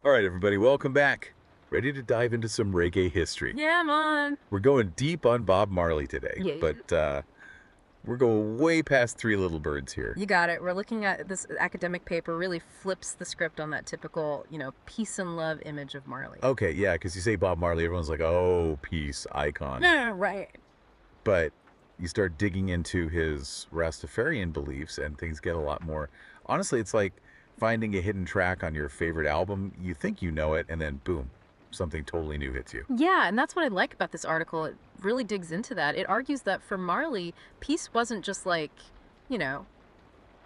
All right, everybody, welcome back. Ready to dive into some reggae history. Yeah, man. We're going deep on Bob Marley today, Yeah, but we're going way past Three Little Birds here. you got it. We're looking at this academic paper really flips the script on that typical, peace and love image of Marley. Okay, yeah, because you say Bob Marley, everyone's like, oh, peace, icon. Yeah, right. But you start digging into his Rastafarian beliefs and things get a lot more. Honestly, it's like finding a hidden track on your favorite album. You think you know it, and then boom, something totally new hits you. Yeah, and that's what I like about this article. It really digs into that. It argues that for Marley, peace wasn't just like, you know,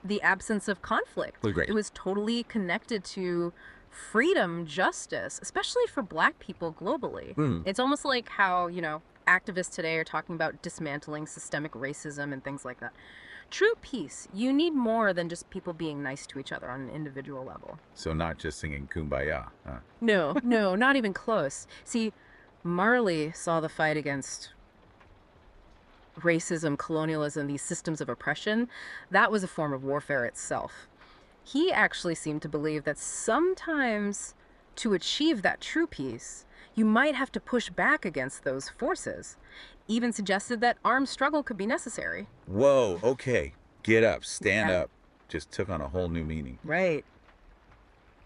the absence of conflict. Well, great. It was totally connected to freedom, justice, especially for black people globally. It's almost like how, activists today are talking about dismantling systemic racism and things like that. True peace, you need more than just people being nice to each other on an individual level. So not just singing Kumbaya, huh? No, no, not even close. See, Marley saw the fight against racism, colonialism, these systems of oppression. That was a form of warfare itself. He actually seemed to believe that sometimes to achieve that true peace, you might have to push back against those forces. Even suggested that armed struggle could be necessary. Whoa, okay. Get up, stand Yeah. up. Just took on a whole new meaning. Right.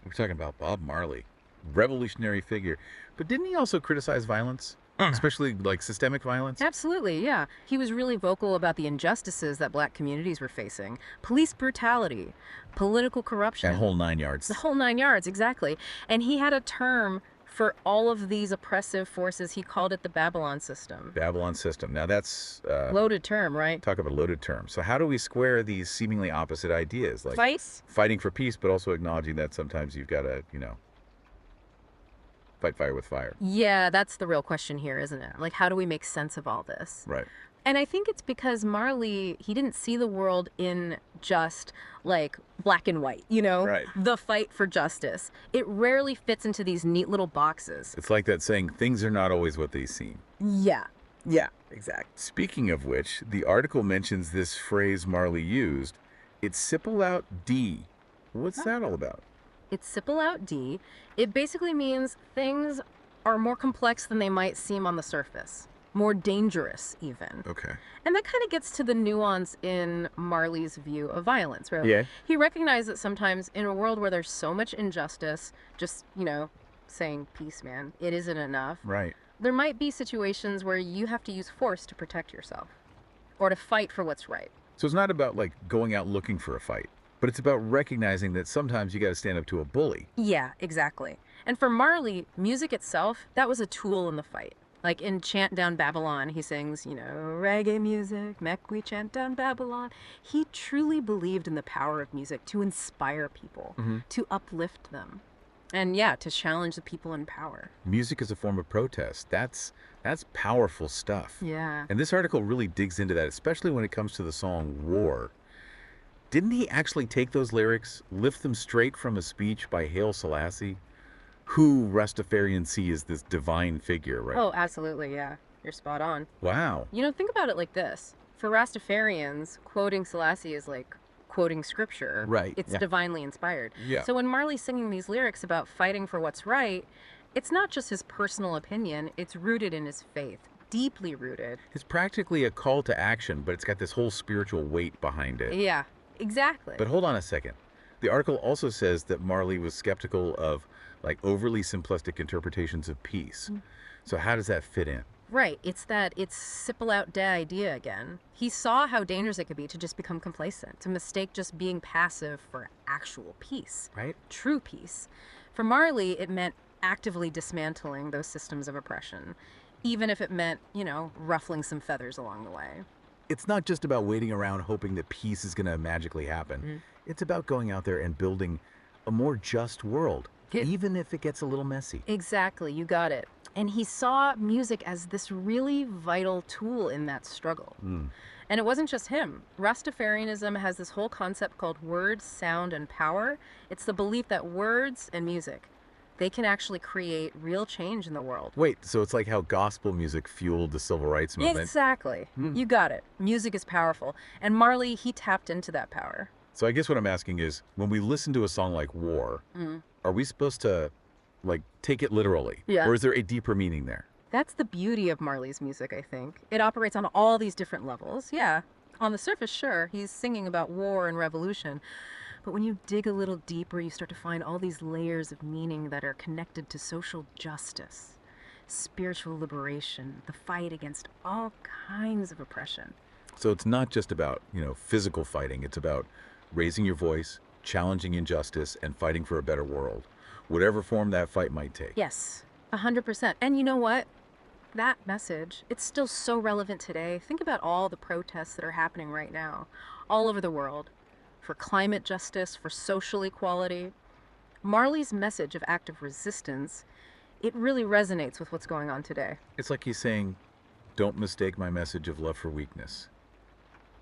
We're talking about Bob Marley, revolutionary figure. But didn't he also criticize violence? Especially like systemic violence? Absolutely, yeah. He was really vocal about the injustices that black communities were facing. Police brutality, political corruption. That whole 9 yards. The whole 9 yards, exactly. And he had a term for all of these oppressive forces. He called it the Babylon system. Babylon system. Now that's, Loaded term, right? talk about a loaded term. So how do we square these seemingly opposite ideas? Like Fight? fighting for peace, but also acknowledging that sometimes you've got to, fight fire with fire. Yeah, that's the real question here, isn't it? Like, how do we make sense of all this? Right. And I think it's because Marley, he didn't see the world in just like black and white, Right. The fight for justice. It rarely fits into these neat little boxes. It's like that saying, things are not always what they seem. Yeah. Yeah, exactly. Speaking of which, the article mentions this phrase Marley used. It's sipple out D. What's that all about? It's simple out D. It basically means things are more complex than they might seem on the surface. More dangerous, even. Okay. And that kind of gets to the nuance in Marley's view of violence, right? Yeah. He recognized that sometimes in a world where there's so much injustice, just, saying peace, man, it isn't enough. Right. There might be situations where you have to use force to protect yourself or to fight for what's right. So it's not about like going out looking for a fight, but it's about recognizing that sometimes you got to stand up to a bully. Yeah, exactly. And for Marley, music itself, that was a tool in the fight. Like in Chant Down Babylon, he sings, reggae music, mek we chant down Babylon. He truly believed in the power of music to inspire people, to uplift them, and yeah, to challenge the people in power. Music is a form of protest. That's powerful stuff. Yeah. And this article really digs into that, especially when it comes to the song War. Didn't he actually take those lyrics, lift them straight from a speech by Haile Selassie, who Rastafarians see as this divine figure, right? Oh, absolutely, yeah. You're spot on. Wow. Think about it like this. For Rastafarians, quoting Selassie is like quoting scripture. Right, It's yeah. divinely inspired. Yeah. So when Marley's singing these lyrics about fighting for what's right, it's not just his personal opinion, it's rooted in his faith, deeply rooted. It's practically a call to action, but it's got this whole spiritual weight behind it. Yeah, exactly. But hold on a second. The article also says that Marley was skeptical of like overly simplistic interpretations of peace. So how does that fit in? Right, it's sipple out da idea again. He saw how dangerous it could be to just become complacent, to mistake just being passive for actual peace. Right? True peace. For Marley, it meant actively dismantling those systems of oppression, even if it meant, ruffling some feathers along the way. It's not just about waiting around hoping that peace is going to magically happen. It's about going out there and building a more just world, even if it gets a little messy. Exactly, you got it. And he saw music as this really vital tool in that struggle. And it wasn't just him. Rastafarianism has this whole concept called word, sound, and power. It's the belief that words and music, they can actually create real change in the world. Wait, so it's like how gospel music fueled the civil rights movement? Exactly. You got it. Music is powerful. And Marley, he tapped into that power. So I guess what I'm asking is, when we listen to a song like War, are we supposed to Like, take it literally? Yeah. Or is there a deeper meaning there? That's the beauty of Marley's music, I think. It operates on all these different levels. Yeah, on the surface, sure, he's singing about war and revolution. But when you dig a little deeper, you start to find all these layers of meaning that are connected to social justice, spiritual liberation, the fight against all kinds of oppression. So it's not just about, physical fighting. It's about raising your voice, challenging injustice, and fighting for a better world, whatever form that fight might take. Yes, 100%. And you know what? That message, it's still so relevant today. Think about all the protests that are happening right now, all over the world, for climate justice, for social equality. Marley's message of active resistance, it really resonates with what's going on today. It's like he's saying, don't mistake my message of love for weakness.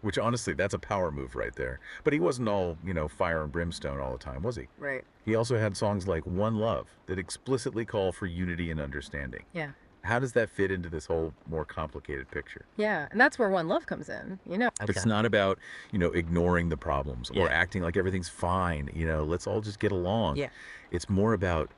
Which, honestly, that's a power move right there. But he wasn't all, fire and brimstone all the time, was he? Right. He also had songs like One Love that explicitly call for unity and understanding. Yeah. How does that fit into this whole more complicated picture? Yeah, and that's where One Love comes in, It's not about, ignoring the problems or acting like everything's fine, let's all just get along. Yeah. It's more about,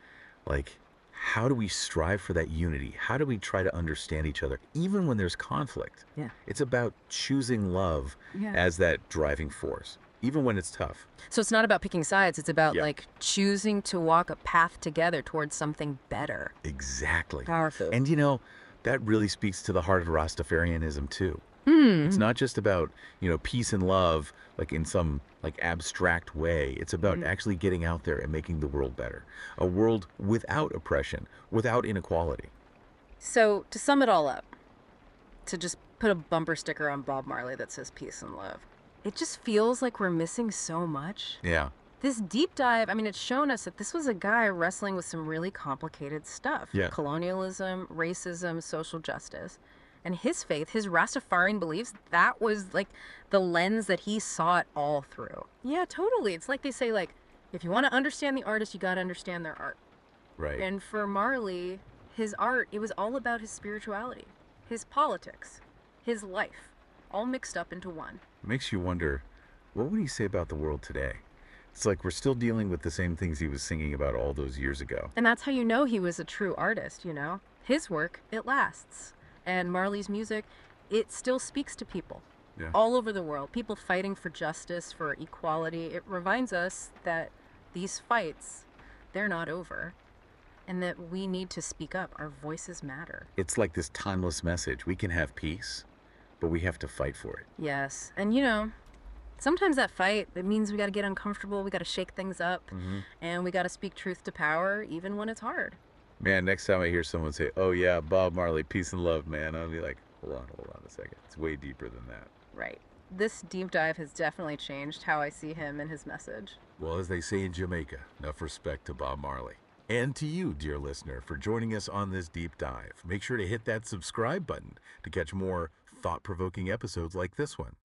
like, how do we strive for that unity? How do we try to understand each other, even when there's conflict? Yeah. It's about choosing love Yeah. as that driving force, even when it's tough. So it's not about picking sides, it's about, Yeah. like, choosing to walk a path together towards something better. Exactly. Powerful. And, that really speaks to the heart of Rastafarianism, too. Hmm. It's not just about, peace and love, like in some abstract way. It's about actually getting out there and making the world better. A world without oppression, without inequality. So, to sum it all up, to just put a bumper sticker on Bob Marley that says peace and love, it just feels like we're missing so much. Yeah. This deep dive, I mean, it's shown us that this was a guy wrestling with some really complicated stuff. Yeah. Colonialism, racism, social justice. And his faith, his Rastafarian beliefs, that was like the lens that he saw it all through. Yeah, totally. It's like they say, like, if you want to understand the artist, you got to understand their art. Right. And for Marley, his art, it was all about his spirituality, his politics, his life, all mixed up into one. It makes you wonder, what would he say about the world today? It's like we're still dealing with the same things he was singing about all those years ago. And that's how you know he was a true artist, His work, it lasts. And Marley's music, it still speaks to people all over the world. People fighting for justice, for equality. It reminds us that these fights, they're not over. And that we need to speak up. Our voices matter. It's like this timeless message. We can have peace, but we have to fight for it. Yes. And sometimes that fight, it means we got to get uncomfortable. We got to shake things up. And we got to speak truth to power, even when it's hard. Man, next time I hear someone say, oh yeah, Bob Marley, peace and love, man, I'll be like, hold on a second. It's way deeper than that. Right. This deep dive has definitely changed how I see him and his message. Well, as they say in Jamaica, enough respect to Bob Marley. And to you, dear listener, for joining us on this deep dive. Make sure to hit that subscribe button to catch more thought-provoking episodes like this one.